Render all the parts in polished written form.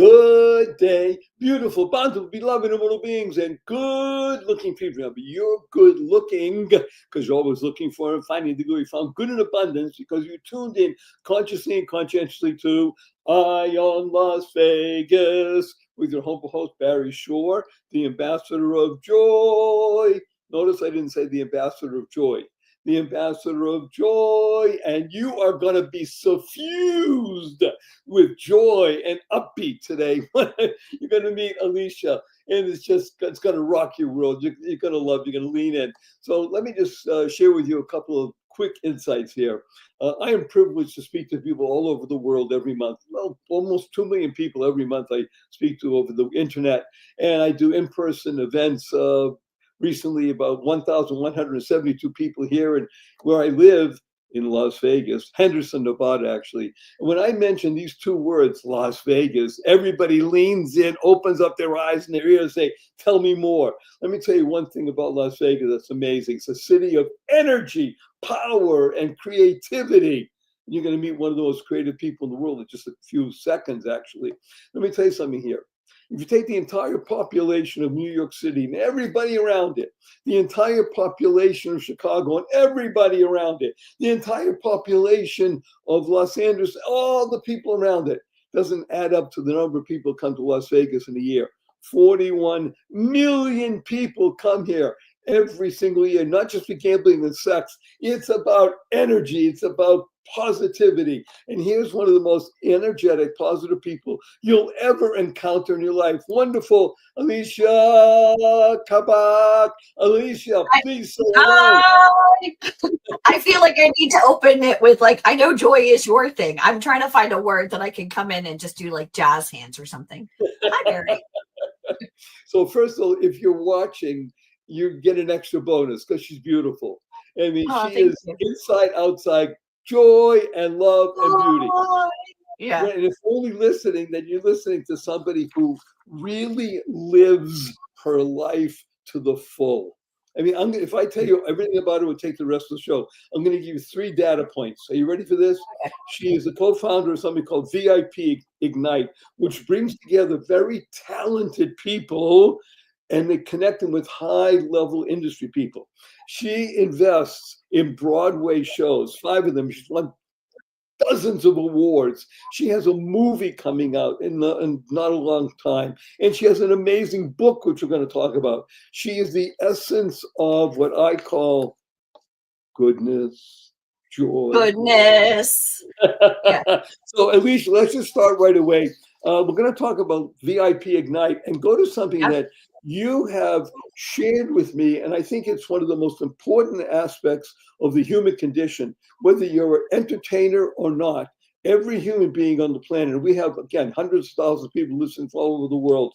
Good day, beautiful, bountiful, beloved immortal beings, and good-looking people. Now, you're good-looking because you're always looking for and finding the good. You found good in abundance because you tuned in consciously and conscientiously to Ion Las Vegas with your humble host, Barry Shore, the ambassador of joy. Notice I didn't say the ambassador of joy. The ambassador of joy, and you are going to be suffused with joy and upbeat today. You're going to meet Alycia, and it's going to rock your world. You're going to love, you're going to lean in. So let me just share with you a couple of quick insights here. I am privileged to speak to people all over the world every month. Well, almost 2 million people every month I speak to over the internet, and I do in-person events. Recently, about 1,172 people here, and where I live in Las Vegas, Henderson, Nevada, actually. And when I mention these two words, Las Vegas, everybody leans in, opens up their eyes and their ears and say, tell me more. Let me tell you one thing about Las Vegas that's amazing. It's a city of energy, power, and creativity. You're going to meet one of the most creative people in the world in just a few seconds, actually. Let me tell you something here. If you take the entire population of New York City and everybody around it, the entire population of Chicago and everybody around it, the entire population of Los Angeles, all the people around it, doesn't add up to the number of people come to Las Vegas in a year. 41 million people come here every single year, not just for gambling and sex. It's about energy. It's about positivity. And here's one of the most energetic, positive people you'll ever encounter in your life. Wonderful, Alycia Kaback. Alycia, please say hello. I feel like I need to open it with I know joy is your thing. I'm trying to find a word that I can come in and just do jazz hands or something. Hi, Barry. So first of all, if you're watching, you get an extra bonus because she's beautiful. I mean, she is inside, outside, joy and love and beauty. Yeah. And if only listening, then you're listening to somebody who really lives her life to the full. I mean, if I tell you everything about her, would take the rest of the show. I'm going to give you 3 data points. Are you ready for this? She is the co-founder of something called VIP Ignite, which brings together very talented people and they connect them with high-level industry people. She invests in Broadway shows, 5 of them. She's won dozens of awards. She has a movie coming out in not a long time. And she has an amazing book, which we're going to talk about. She is the essence of what I call goodness, joy. Goodness. Yeah. So Alycia, let's just start right away. We're going to talk about VIP Ignite and go to something that you have shared with me, and I think it's one of the most important aspects of the human condition. Whether you're an entertainer or not, every human being on the planet, and we have, again, hundreds of thousands of people listening from all over the world.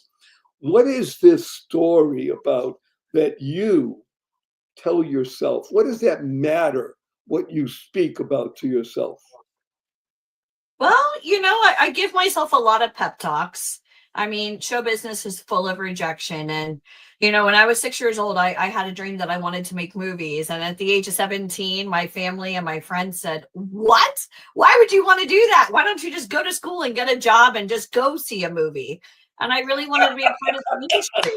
What is this story about that you tell yourself? What does that matter, what you speak about to yourself? Well, I give myself a lot of pep talks. I mean, show business is full of rejection. And, when I was 6 years old, I had a dream that I wanted to make movies. And at the age of 17, my family and my friends said, what? Why would you want to do that? Why don't you just go to school and get a job and just go see a movie? And I really wanted to be a part of the industry.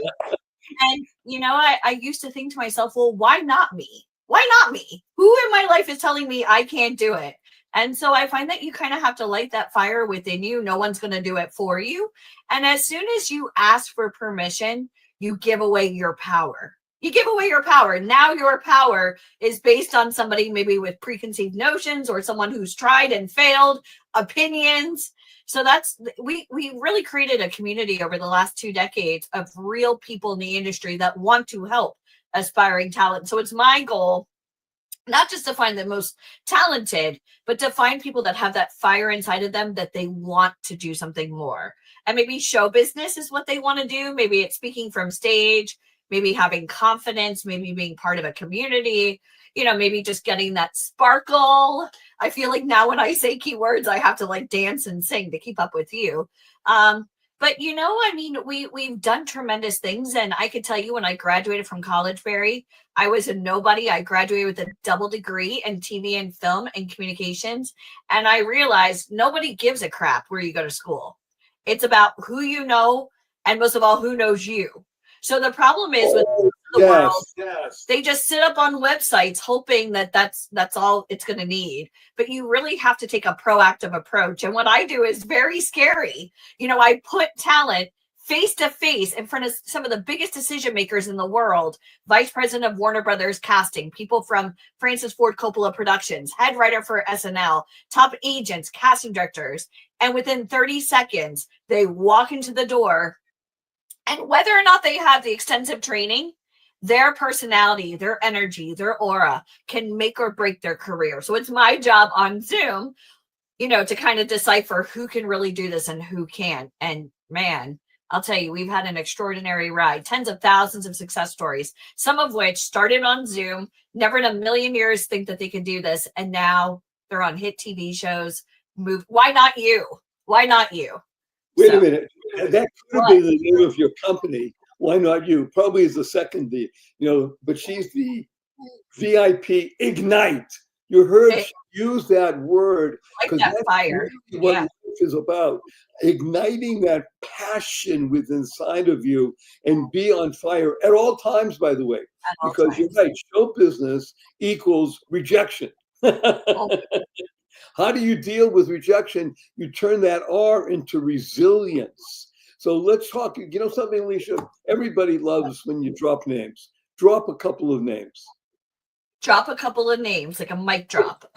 And, I used to think to myself, well, why not me? Why not me? Who in my life is telling me I can't do it? And so I find that you kind of have to light that fire within you. No one's going to do it for you. And as soon as you ask for permission, you give away your power. You give away your power. Now your power is based on somebody maybe with preconceived notions or someone who's tried and failed, opinions. So we really created a community over the last 2 decades of real people in the industry that want to help aspiring talent. So it's my goal not just to find the most talented, but to find people that have that fire inside of them that they want to do something more. And maybe show business is what they want to do. Maybe it's speaking from stage, maybe having confidence, maybe being part of a community, maybe just getting that sparkle. I feel like now when I say keywords, I have to dance and sing to keep up with you. But we've done tremendous things. And I could tell you when I graduated from college, Barry, I was a nobody. I graduated with a double degree in TV and film and communications. And I realized nobody gives a crap where you go to school. It's about who you know, and most of all, who knows you. So the problem is with the world, they just sit up on websites hoping that that's all it's going to need. But you really have to take a proactive approach. And what I do is very scary. I put talent face to face in front of some of the biggest decision makers in the world: vice president of Warner Brothers casting, people from Francis Ford Coppola Productions, head writer for SNL, top agents, casting directors. And within 30 seconds, they walk into the door. And whether or not they have the extensive training, their personality, their energy, their aura can make or break their career. So it's my job on Zoom, to kind of decipher who can really do this and who can't. And man, I'll tell you, we've had an extraordinary ride, tens of thousands of success stories, some of which started on Zoom, never in a million years think that they could do this. And now they're on hit TV shows. Why not you? Why not you? Wait a minute. That could be the name of your company. Why not you? Probably is the second D, but she's the VIP Ignite. You heard she use that word. Like that fire. Really what life is about. Igniting that passion within inside of you and be on fire at all times, by the way. Because you're right, show business equals rejection. How do you deal with rejection? You turn that R into resilience. So let's talk. You know something, Alycia? Everybody loves when you drop names. Drop a couple of names. Drop a couple of names, like a mic drop.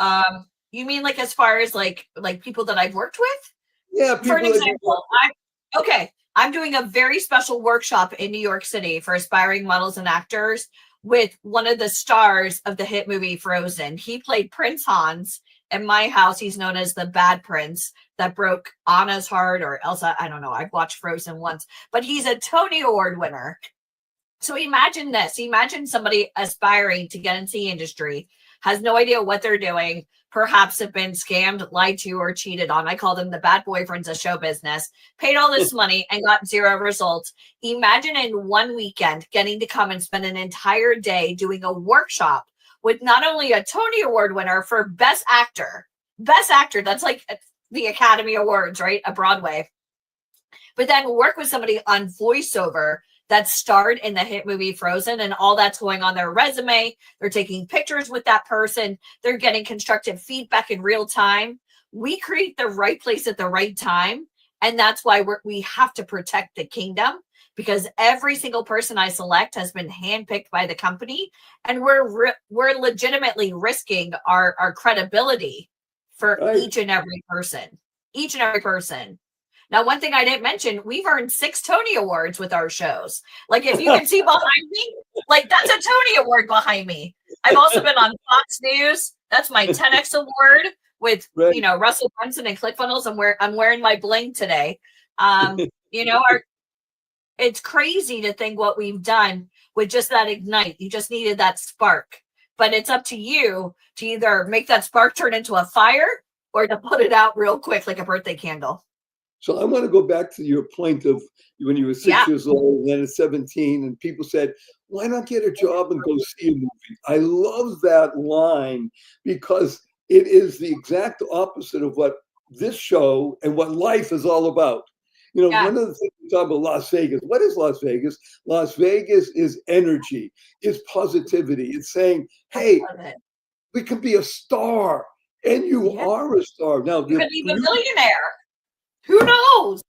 You mean like as far as like people that I've worked with? Yeah. For an example, I'm doing a very special workshop in New York City for aspiring models and actors with one of the stars of the hit movie Frozen. He played Prince Hans. In my house, he's known as the bad prince that broke Anna's heart, or Elsa. I don't know. I've watched Frozen once, but he's a Tony Award winner. So imagine this. Imagine somebody aspiring to get into the industry, has no idea what they're doing, perhaps have been scammed, lied to, or cheated on. I call them the bad boyfriends of show business, paid all this money and got zero results. Imagine in one weekend getting to come and spend an entire day doing a workshop with not only a Tony Award winner for Best Actor, that's like the Academy Awards, right? A Broadway. But then work with somebody on voiceover that starred in the hit movie Frozen, and all that's going on their resume. They're taking pictures with that person. They're getting constructive feedback in real time. We create the right place at the right time. And that's why we have to protect the kingdom, because every single person I select has been handpicked by the company, and we're legitimately risking our credibility for each and every person. Now, one thing I didn't mention, we've earned 6 Tony Awards with our shows. Like, if you can see behind me, like, that's a Tony Award behind me. I've also been on Fox News. That's my 10X Award with, Russell Brunson and ClickFunnels. I'm wearing my bling today. It's crazy to think what we've done with just that ignite. You just needed that spark. But it's up to you to either make that spark turn into a fire or to put it out real quick like a birthday candle. So I want to go back to your point of when you were 6 years old and then at 17, and people said, why not get a job and go see a movie? I love that line because it is the exact opposite of what this show and what life is all about. One of the things we talk about Las Vegas. What is Las Vegas? Las Vegas is energy, it's positivity. It's saying, hey, we can be a star, and you are a star. Now, you could be a millionaire. Who knows?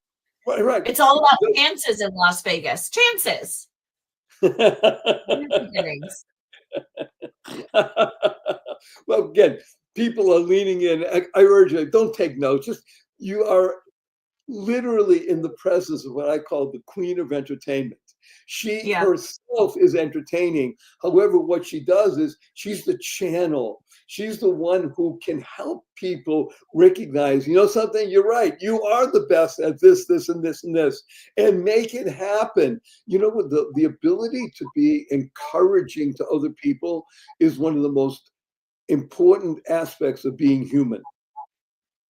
Right. It's all about chances in Las Vegas. Chances. Well, again, people are leaning in. I urge you, don't take notes. You are literally in the presence of what I call the queen of entertainment. She herself is entertaining. However, what she does is she's the channel. She's the one who can help people recognize, something, you're right. You are the best at this, and this, and this, and make it happen. The ability to be encouraging to other people is one of the most important aspects of being human.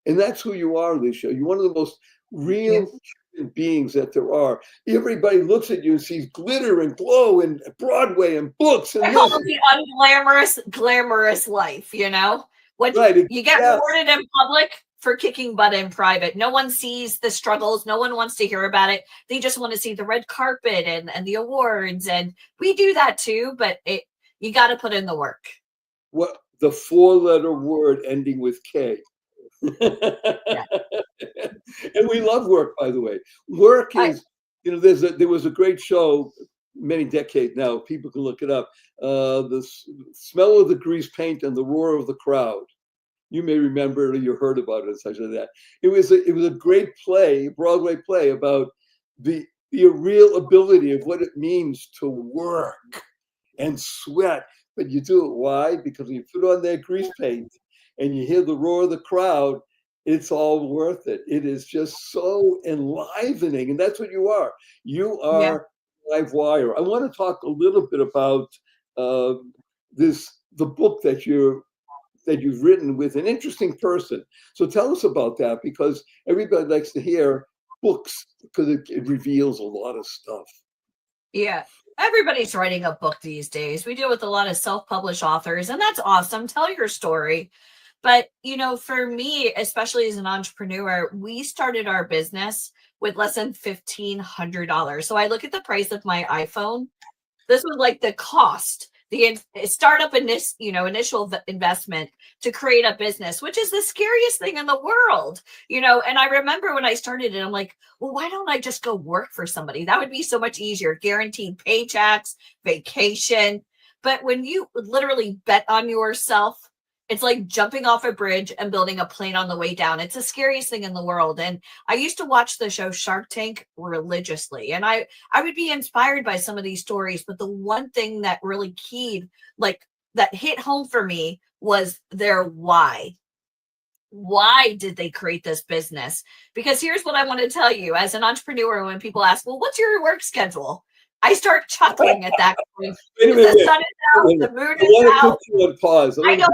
And that's who you are, Alycia. You're one of the most real human beings that there are. Everybody looks at you and sees glitter and glow and Broadway and books and this. The glamorous life, When you get rewarded in public for kicking butt in private. No one sees the struggles. No one wants to hear about it. They just want to see the red carpet and the awards. And we do that too, but you got to put in the work. What the 4-letter word ending with K. Yeah. And we love work, by the way. Work is, there was a great show many decades now. People can look it up. The smell of the grease paint and the roar of the crowd. You may remember or you heard about it, such as that. It was a great play, Broadway play about the real ability of what it means to work and sweat. But you do it. Why? Because when you put on that grease paint and you hear the roar of the crowd, it's all worth it. It is just so enlivening. And that's what you are. You are live wire. I want to talk a little bit about the book that you've written with an interesting person. So tell us about that, because everybody likes to hear books because it reveals a lot of stuff. Yeah. Everybody's writing a book these days. We deal with a lot of self-published authors, and that's awesome. Tell your story. But, for me, especially as an entrepreneur, we started our business with less than $1,500. So I look at the price of my iPhone. This was like the cost, the startup initial investment to create a business, which is the scariest thing in the world, and I remember when I started it, I'm like, well, why don't I just go work for somebody? That would be so much easier, guaranteed paychecks, vacation. But when you literally bet on yourself, it's like jumping off a bridge and building a plane on the way down. It's the scariest thing in the world. And I used to watch the show Shark Tank religiously. And I would be inspired by some of these stories. But the one thing that really keyed, that hit home for me, was their why. Why did they create this business? Because here's what I want to tell you as an entrepreneur. When people ask, well, what's your work schedule? I start chuckling at that point. The sun is out, the moon is out. Put you on pause. I don't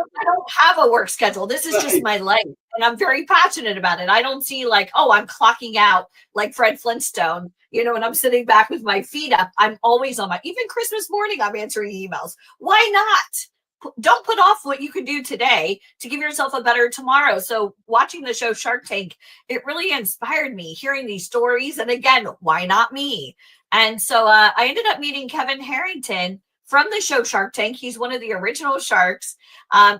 have a work schedule. This is just my life. And I'm very passionate about it. I don't see I'm clocking out like Fred Flintstone, and I'm sitting back with my feet up. I'm always on even Christmas morning, I'm answering emails. Why not? Don't put off what you can do today to give yourself a better tomorrow. So watching the show Shark Tank, it really inspired me, hearing these stories. And again, why not me? And so I ended up meeting Kevin Harrington from the show Shark Tank. He's one of the original sharks.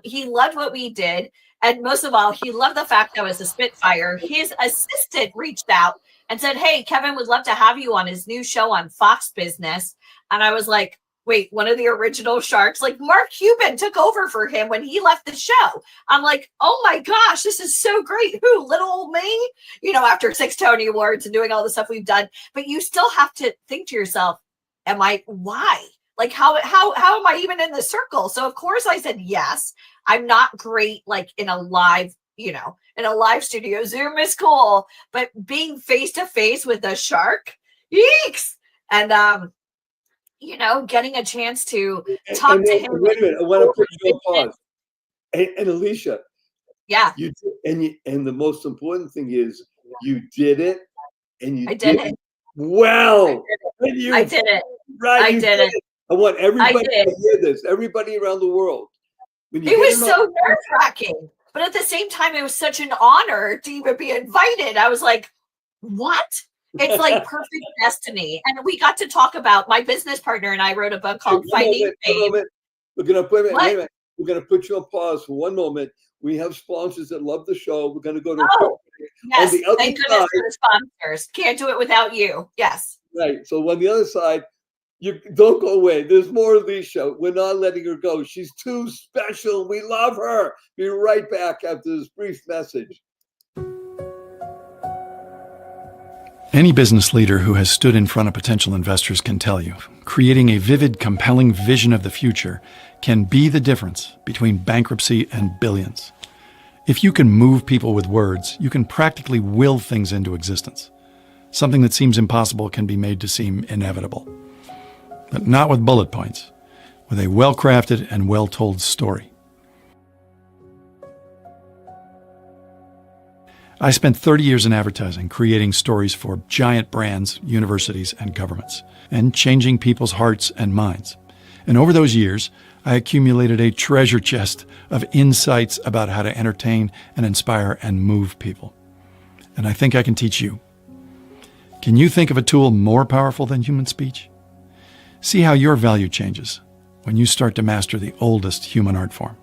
He loved what we did. And most of all, he loved the fact that I was a Spitfire. His assistant reached out and said, hey, Kevin would love to have you on his new show on Fox Business. And I was like, wait, one of the original sharks? Like Mark Cuban took over for him when he left the show. I'm like, oh my gosh, this is so great. Who, little old me? After 6 Tony Awards and doing all the stuff we've done. But you still have to think to yourself, why? Like, how am I even in the circle? So of course I said yes. I'm not great in a live, in a live studio. Zoom is cool, but being face to face with a shark, yeeks. And getting a chance to talk to him. Wait a minute, I want to put you on pause. And Alycia, yeah, you did, and the most important thing is you did it, and I did it well. I did it. Right, I did it. I want everybody to hear this. Everybody around the world. It was so nerve-wracking, but at the same time, it was such an honor to even be invited. I was like, what? It's like perfect destiny. And we got to talk about, my business partner and I wrote a book called Finding Fame. We're going to put you on pause for one moment. We have sponsors that love the show. We're going to go to yes, thank goodness for the sponsors. Can't do it without you. Yes. Right. So on the other side, you don't go away. There's more Alycia. We're not letting her go. She's too special. We love her. Be right back after this brief message. Any business leader who has stood in front of potential investors can tell you, creating a vivid, compelling vision of the future can be the difference between bankruptcy and billions. If you can move people with words, you can practically will things into existence. Something that seems impossible can be made to seem inevitable. But not with bullet points, with a well-crafted and well-told story. I spent 30 years in advertising, creating stories for giant brands, universities, and governments, and changing people's hearts and minds. And over those years, I accumulated a treasure chest of insights about how to entertain and inspire and move people. And I think I can teach you. Can you think of a tool more powerful than human speech? See how your value changes when you start to master the oldest human art form.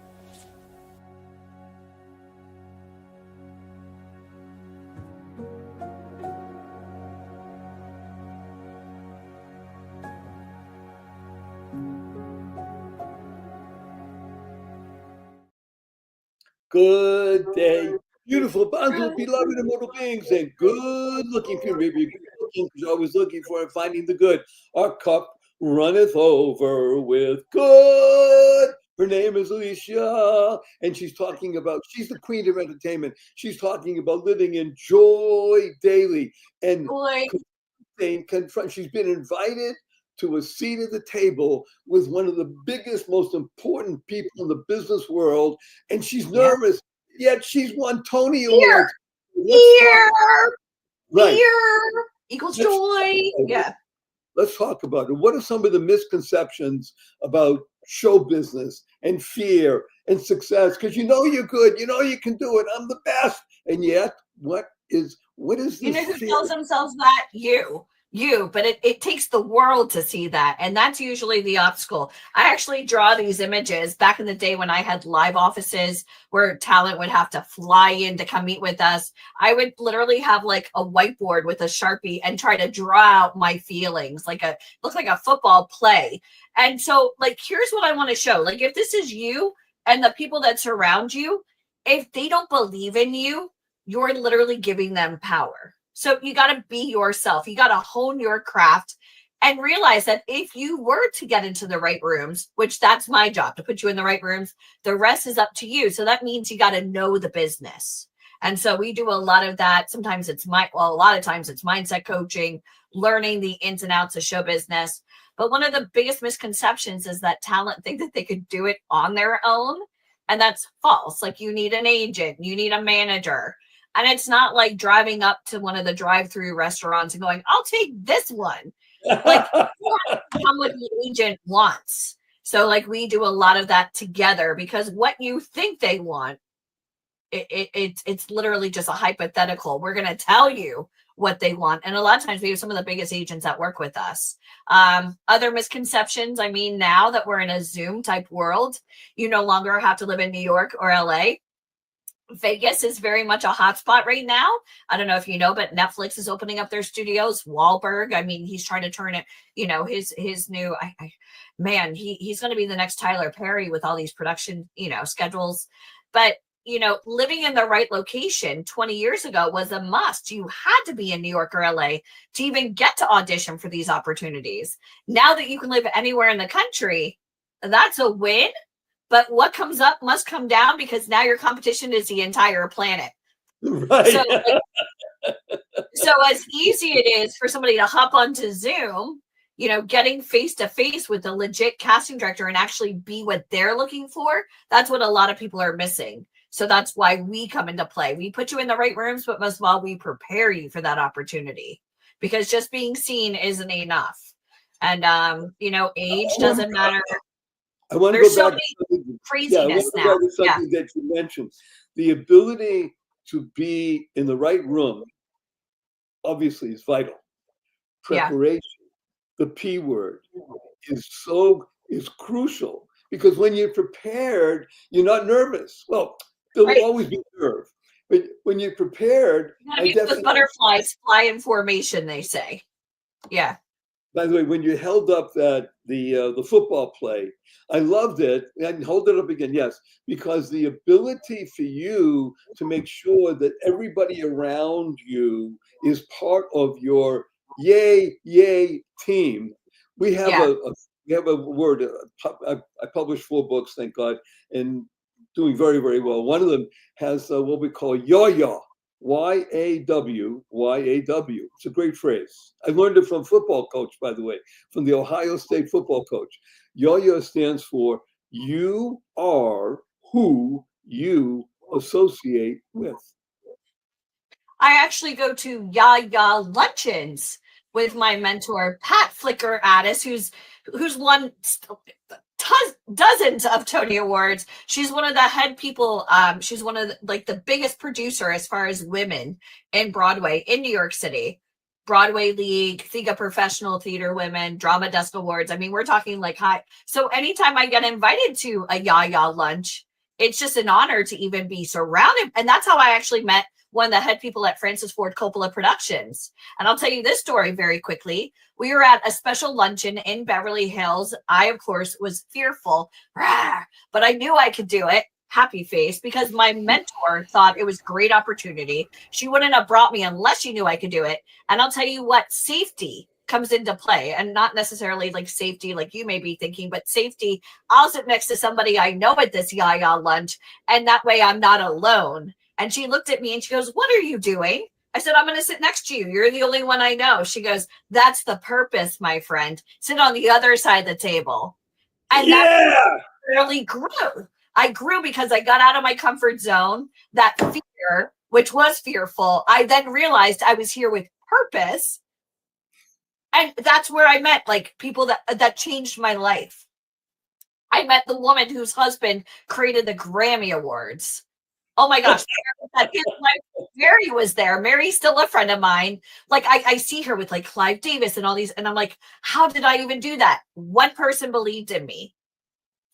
Good day, beautiful, bountiful, beloved, immortal beings, and good-looking people. Maybe good looking because always looking for and finding the good. Our cup runneth over with good. Her name is Alycia, and she's talking about, she's the queen of entertainment. She's talking about living in joy daily and confront. She's been invited to a seat at the table with one of the biggest, most important people in the business world, and she's nervous, yet she's won Tony Awards. Fear equals joy. Yeah. Let's talk about it. What are some of the misconceptions about show business and fear and success? Because you know you're good, you know you can do it. I'm the best, and yet what is this? You know who tells themselves that? You, but it takes the world to see that, and that's usually the obstacle. I actually draw these images back in the day when I had live offices where talent would have to fly in to come meet with us. I would literally have like a whiteboard with a Sharpie and try to draw out my feelings, looks like a football play. And so, like, here's what I want to show. Like, if this is you and the people that surround you, if they don't believe in you, you're literally giving them power. So you got to be yourself. You got to hone your craft and realize that if you were to get into the right rooms, which that's my job, to put you in the right rooms, the rest is up to you. So that means you got to know the business. And so we do a lot of that. Sometimes a lot of times it's mindset coaching, learning the ins and outs of show business. But one of the biggest misconceptions is that talent think that they could do it on their own. And that's false. Like, you need an agent, you need a manager. And it's not like driving up to one of the drive-through restaurants and going, I'll take this one. Like, you have to come what the agent wants. So, like, we do a lot of that together, because what you think they want, it's literally just a hypothetical. We're going to tell you what they want. And a lot of times we have some of the biggest agents that work with us. Other misconceptions, I mean, now that we're in a Zoom type world, you no longer have to live in New York or LA. Vegas is very much a hotspot right now. I don't know if you know, but Netflix is opening up their studios. Wahlberg, I mean, he's trying to turn it, his new, he's going to be the next Tyler Perry with all these production, schedules. But, living in the right location 20 years ago was a must. You had to be in New York or LA to even get to audition for these opportunities. Now that you can live anywhere in the country, that's a win. But what comes up must come down, because now your competition is the entire planet. Right. So as easy it is for somebody to hop onto Zoom, getting face to face with a legit casting director and actually be what they're looking for, that's what a lot of people are missing. So that's why we come into play. We put you in the right rooms, but most of all, we prepare you for that opportunity, because just being seen isn't enough. And, age doesn't matter. I want to There's go so back many to craziness now. something that you mentioned. The ability to be in the right room, obviously, is vital. Preparation, the P word, is crucial, because when you're prepared, you're not nervous. Well, there'll always be nerve, but when you're prepared, the butterflies fly in formation, they say. Yeah. By the way, when you held up the football play, I loved it. And hold it up again, yes, because the ability for you to make sure that everybody around you is part of your yay team. We have a word. I published 4 books, thank God, and doing very, very well. One of them has what we call yaw. YAW. It's a great phrase. I learned it from a football coach, by the way, from the Ohio State football coach. YAW stands for you are who you associate with. I actually go to Yaya luncheons with my mentor, Pat Flicker Addis, who's won dozens of Tony Awards. She's one of the head people. She's one of the biggest producer as far as women in Broadway in New York City. Broadway League, think of Professional Theater Women, Drama Desk Awards. I mean, we're talking like high. So anytime I get invited to a Yaya lunch, it's just an honor to even be surrounded. And that's how I actually met one of the head people at Francis Ford Coppola Productions. And I'll tell you this story very quickly. We were at a special luncheon in Beverly Hills. I, of course, was fearful, but I knew I could do it. Happy face, because my mentor thought it was great opportunity. She wouldn't have brought me unless she knew I could do it. And I'll tell you what, safety comes into play, and not necessarily like safety like you may be thinking, but safety. I'll sit next to somebody I know at this Yaya lunch, and that way I'm not alone. And she looked at me and she goes, "What are you doing?" I said, "I'm going to sit next to you. You're the only one I know." She goes, "That's the purpose, my friend. Sit on the other side of the table." And that really grew. I grew because I got out of my comfort zone. That fear, which was fearful, I then realized I was here with purpose. And that's where I met like people that changed my life. I met the woman whose husband created the Grammy Awards. Oh my gosh. Mary was there. Mary's still a friend of mine. Like I see her with like Clive Davis and all these. And I'm like, how did I even do that? One person believed in me.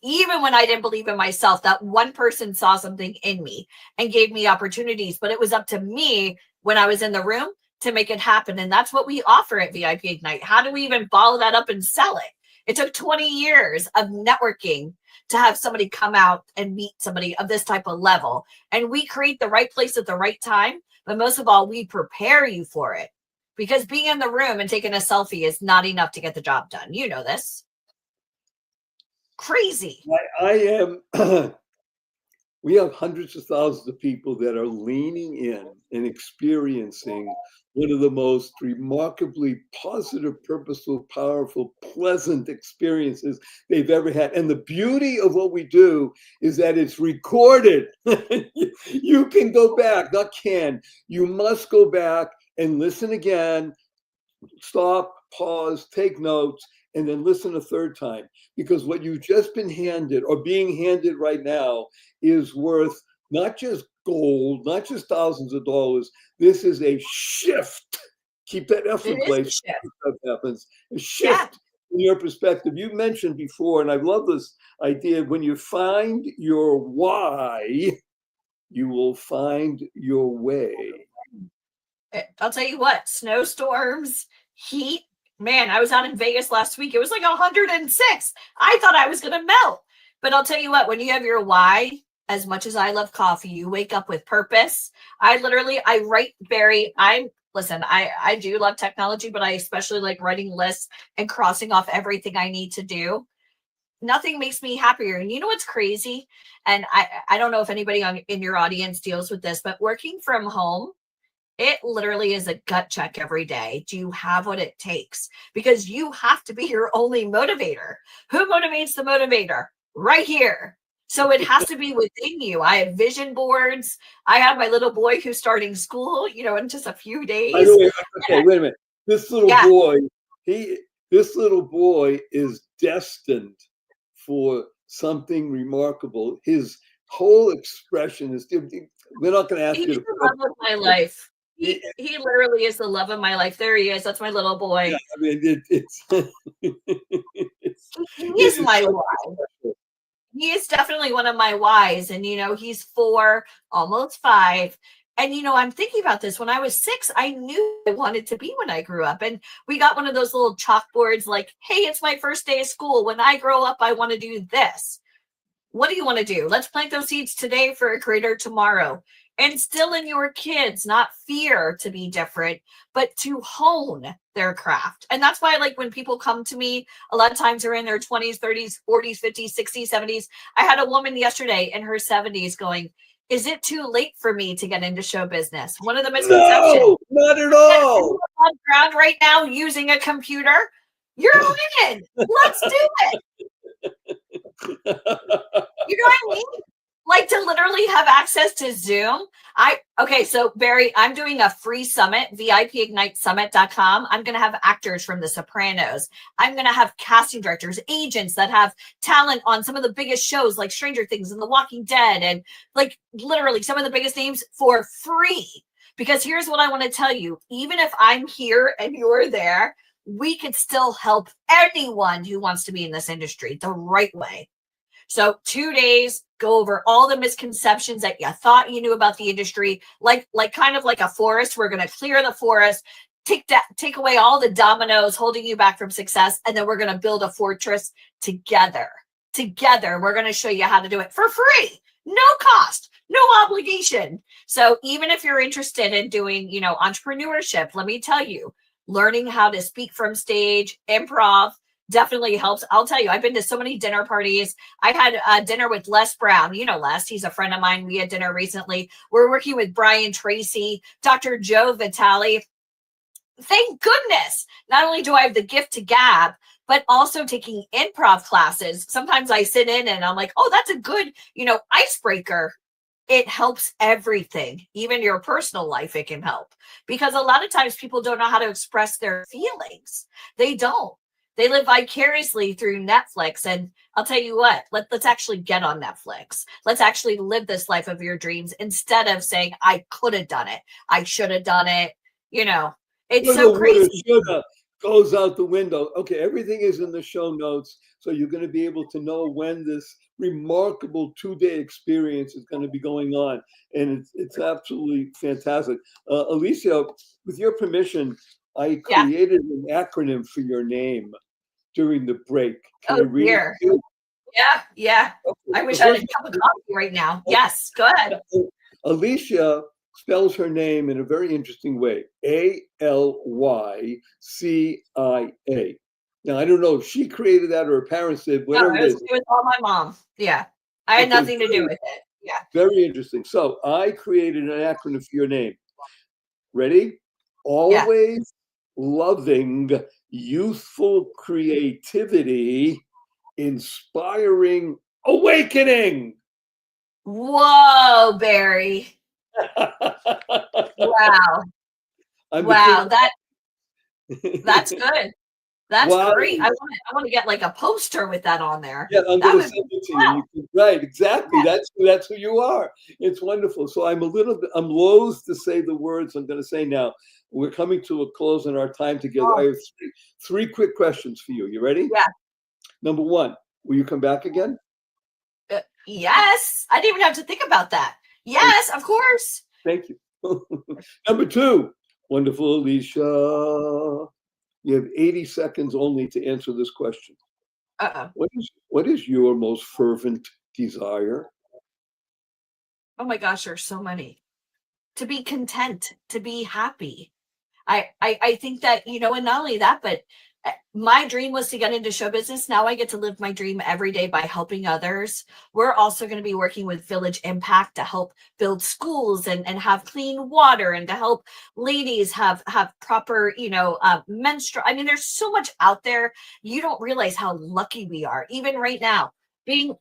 Even when I didn't believe in myself, that one person saw something in me and gave me opportunities. But it was up to me when I was in the room to make it happen. And that's what we offer at VIP Ignite. How do we even follow that up and sell it? It took 20 years of networking to have somebody come out and meet somebody of this type of level. And we create the right place at the right time. But most of all, we prepare you for it. Because being in the room and taking a selfie is not enough to get the job done. You know this. Crazy. I am. We have hundreds of thousands of people that are leaning in and experiencing one of the most remarkably positive, purposeful, powerful, pleasant experiences they've ever had. And the beauty of what we do is that it's recorded. You can go back, not can. You must go back and listen again, stop, pause, take notes, and then listen a third time, because what you've just been handed or being handed right now is worth not just gold, not just thousands of dollars. This is a shift. Keep that F in place. Stuff happens. A shift in your perspective. You mentioned before, and I love this idea, when you find your why, you will find your way. I'll tell you what, snowstorms, heat. Man, I was out in Vegas last week. It was like 106. I thought I was going to melt. But I'll tell you what, when you have your why, as much as I love coffee, you wake up with purpose. I write I do love technology, but I especially like writing lists and crossing off everything I need to do. Nothing makes me happier. And you know what's crazy? And I don't know if anybody in your audience deals with this, but working from home, it literally is a gut check every day. Do you have what it takes? Because you have to be your only motivator. Who motivates the motivator? Right here. So it has to be within you. I have vision boards. I have my little boy who's starting school, in just a few days. Okay, wait a minute. This little boy is destined for something remarkable. His whole expression is, we're not going to ask you to. He's the love of my life. He literally is the love of my life. There he is. That's my little boy. Yeah, I mean, he is my why. He is definitely one of my whys. And, he's 4, almost 5. And, I'm thinking about this. When I was 6, I knew I wanted to be when I grew up. And we got one of those little chalkboards like, hey, it's my first day of school. When I grow up, I want to do this. What do you want to do? Let's plant those seeds today for a greater tomorrow. Instill in your kids, not fear to be different, but to hone their craft. And that's why I like when people come to me, a lot of times they're in their 20s, 30s, 40s, 50s, 60s, 70s. I had a woman yesterday in her 70s going, is it too late for me to get into show business? One of the misconceptions. No, not at all. On ground right now using a computer. You're in. Let's do it. You know what I mean? like to literally have access to Zoom. Okay, so Barry, I'm doing a free summit, VIPigniteSummit.com. I'm going to have actors from The Sopranos. I'm going to have casting directors, agents that have talent on some of the biggest shows like Stranger Things and The Walking Dead, and like literally some of the biggest names for free. Because here's what I want to tell you. Even if I'm here and you're there, we could still help anyone who wants to be in this industry the right way. So 2 days, go over all the misconceptions that you thought you knew about the industry, like kind of like a forest. We're going to clear the forest, take away all the dominoes holding you back from success, and then we're going to build a fortress together. Together, we're going to show you how to do it for free, no cost, no obligation. So even if you're interested in doing, entrepreneurship, let me tell you, learning how to speak from stage, improv, definitely helps. I'll tell you, I've been to so many dinner parties. I had a dinner with Les Brown. You know Les, he's a friend of mine. We had dinner recently. We're working with Brian Tracy, Dr. Joe Vitale. Thank goodness. Not only do I have the gift to gab, but also taking improv classes. Sometimes I sit in and I'm like, oh, that's a good, icebreaker. It helps everything, even your personal life. It can help, because a lot of times people don't know how to express their feelings. They don't. They live vicariously through Netflix. And I'll tell you what, let's actually get on Netflix. Let's actually live this life of your dreams instead of saying, I could have done it. I should have done it. It's so crazy. Shoulda goes out the window. Okay, everything is in the show notes. So you're going to be able to know when this remarkable 2-day experience is going to be going on. And it's absolutely fantastic. Alycia, with your permission, I created an acronym for your name during the break. Can I read it to you? Yeah. Okay. I wish I had a cup of coffee right now. Yes, go ahead. Alycia spells her name in a very interesting way. Alycia. Now, I don't know if she created that or her parents did, whatever it is. It was all my mom. Yeah. I had nothing to do with it. Yeah. Very interesting. So I created an acronym for your name. Ready? Always loving, youthful creativity, inspiring awakening. Whoa, Barry. Wow. That's good. That's great. I want to get like a poster with that on there. Yeah, I'm going to send it to you. Right, exactly. Yeah. That's who you are. It's wonderful. So I'm loath to say the words I'm going to say now. We're coming to a close in our time together. I have three quick questions for you. You ready? Yeah. Number one, will you come back again? Yes. I didn't even have to think about that. Yes, of course. Thank you. Number two, wonderful Alycia. You have 80 seconds only to answer this question. What is your most fervent desire? Oh my gosh, there's so many. To be content, to be happy. I think that, and not only that, but my dream was to get into show business. Now I get to live my dream every day by helping others. We're also going to be working with Village Impact to help build schools and have clean water, and to help ladies have proper, menstrual. I mean, there's so much out there. You don't realize how lucky we are, even right now, being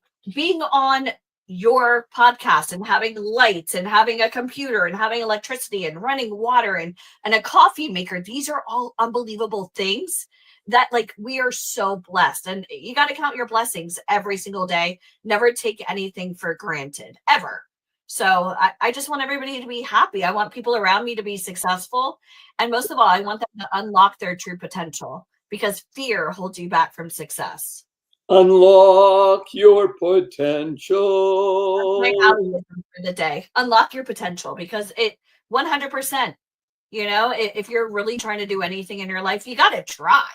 on your podcast and having lights and having a computer and having electricity and running water and a coffee maker. These are all unbelievable things that, like, we are so blessed, and you got to count your blessings every single day. Never take anything for granted, ever. So I just want everybody to be happy. I want people around me to be successful. And most of all, I want them to unlock their true potential, because fear holds you back from success. Unlock your potential. That's my algorithm for the day. Unlock your potential, because it 100%, if you're really trying to do anything in your life, you got to try.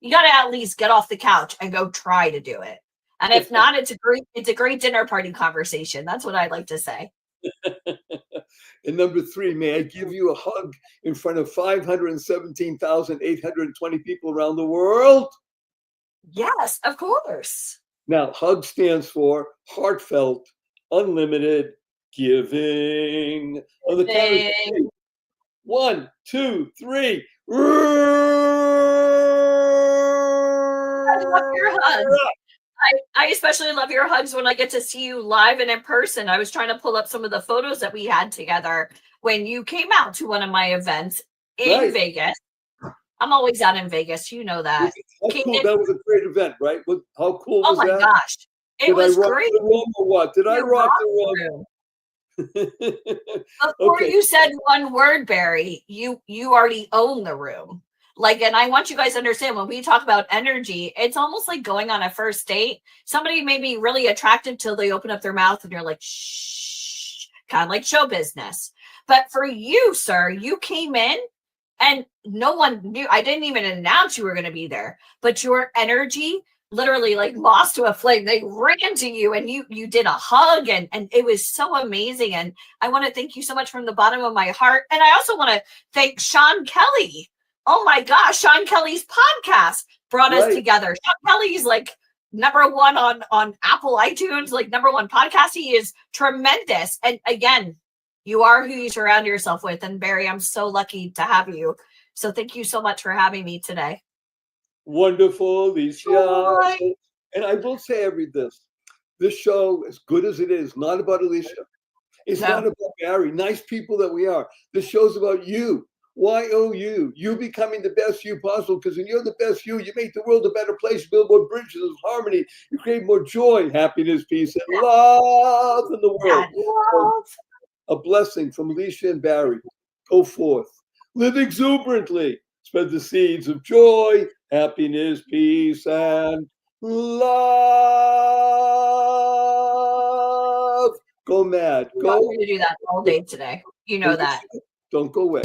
You got to at least get off the couch and go try to do it. And if not, it's a great dinner party conversation. That's what I like to say. And number three, may I give you a hug in front of 517,820 people around the world? Yes, of course. Now, HUG stands for heartfelt, unlimited giving. On the count of three. 1, 2, 3. I love your hug. I especially love your hugs when I get to see you live and in person. I was trying to pull up some of the photos that we had together when you came out to one of my events in Vegas. I'm always out in Vegas. You know that. How cool. That was a great event, right? How cool was that? Oh my gosh. It was great. The room or what? Did I rock the room? Before you said one word, Barry, you already own the room. Like, and I want you guys to understand when we talk about energy, it's almost like going on a first date. Somebody may be really attractive till they open up their mouth and you're like, shh, kind of like show business. But for you, sir, you came in and no one knew. I didn't even announce you were going to be there, but your energy, literally like moss to a flame, they ran to you and you did a hug and it was so amazing. And I want to thank you so much from the bottom of my heart. And I also want to thank Sean Kelly. Oh my gosh, Sean Kelly's podcast brought us together. Sean Kelly's like #1 on Apple iTunes, like #1 podcast. He is tremendous. And again, you are who you surround yourself with. And Barry, I'm so lucky to have you. So thank you so much for having me today. Wonderful, Alycia. And I will say this show, as good as it is, not about Alycia. It's not about Barry, nice people that we are. This show's about you. YOU, you becoming the best you possible, because when you're the best you make the world a better place, you build more bridges of harmony, you create more joy, happiness, peace, and love in the world. So, a blessing from Alycia and Barry. Go forth. Live exuberantly. Spread the seeds of joy, happiness, peace, and love. Go mad. I'm going to do that all day today. You know that. Don't go away.